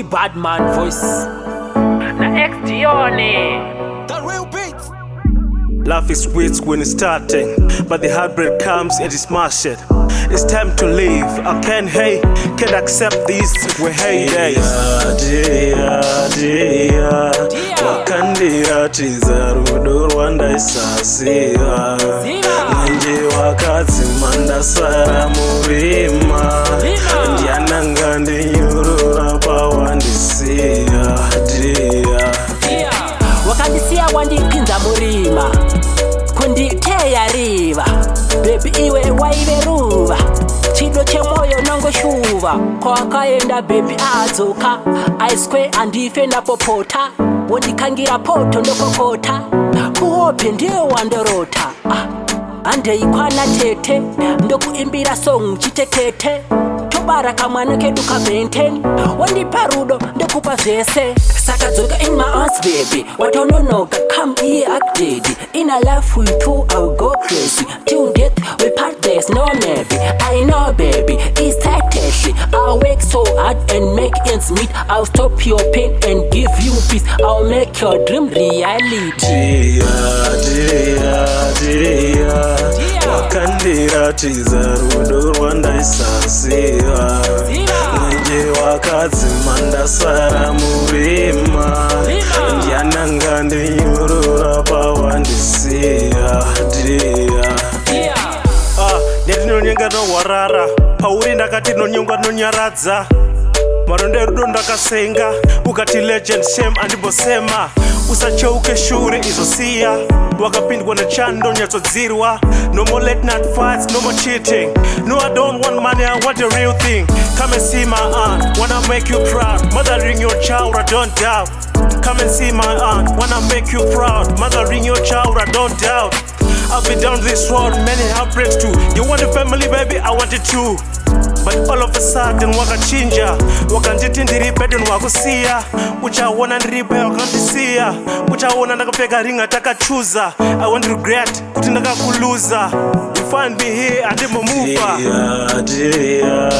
bad man voice. Na Axedeon-Dear. The real beat. Life is sweet when it's starting, but the heartbreak comes and it's mashed. It's time to leave. I can't accept this. We're days. Dear, wakandira tizarudo Rwanda isasiya. Nje wakatsimanda sara murima. Ndiananga ndinyurura pawandisiya. Dear, wakandisiya wandipinza murima kunditeya riva baby iwe waiveruva chido chemoyo nongoshuva kwakaenda baby adzoka aiswe andife napopota wondikangira poto ndokokota kuhope ndiyo wandorota andeikwana tete ndokuimbira song chitekete tobara kamwana kedu kabenten wandipa rudo ndokupa zvese sakadzoka in my arms baby watononoka come here acted in a life with you I'll go crazy till death we part there's no maybe I know baby it's tight I'll work so hard and make ends meet I'll stop your pain and give you peace I'll make your dream reality dear wakandira tizarudo Rwanda isasiya nje wakadzimanda sara murima ndiananga ndinyurura pawandisiya ndinonyengwa nohwarara pauri ndakati nonyengwa nonyaradza maronda erudo ndakasenga ukati legend shame andimbosema usacheuke shure izosiya wakapindwa nechando nyatsodzirwa no more late night fights no more cheating no I don't want money I want the real thing come and see my aunt wanna make you proud mothering your child I don't doubt come and see my aunt wanna make you proud mothering your child I don't doubt I've been down this road many heartbreaks too you want a family baby I want it too but all of a sudden wakachinja wakanditi ndiri bedon wakusiya uchaona ndiripe wakandisiya uchaona ndakapfeka ringa takachuza I won't regret kuti ndakakuluza you find me here andimomupa dear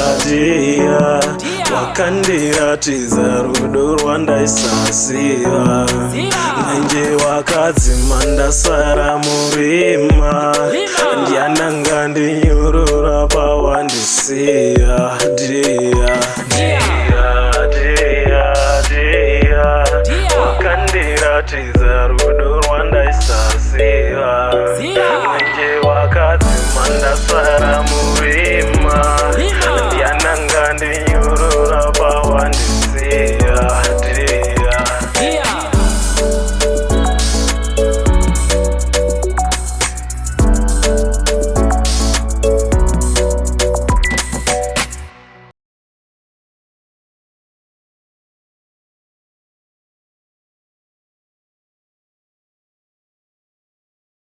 wakandira tizarudo Rwanda isasiya nje wakadzimanda sara murima ndiananga ndinyurura pawandisiya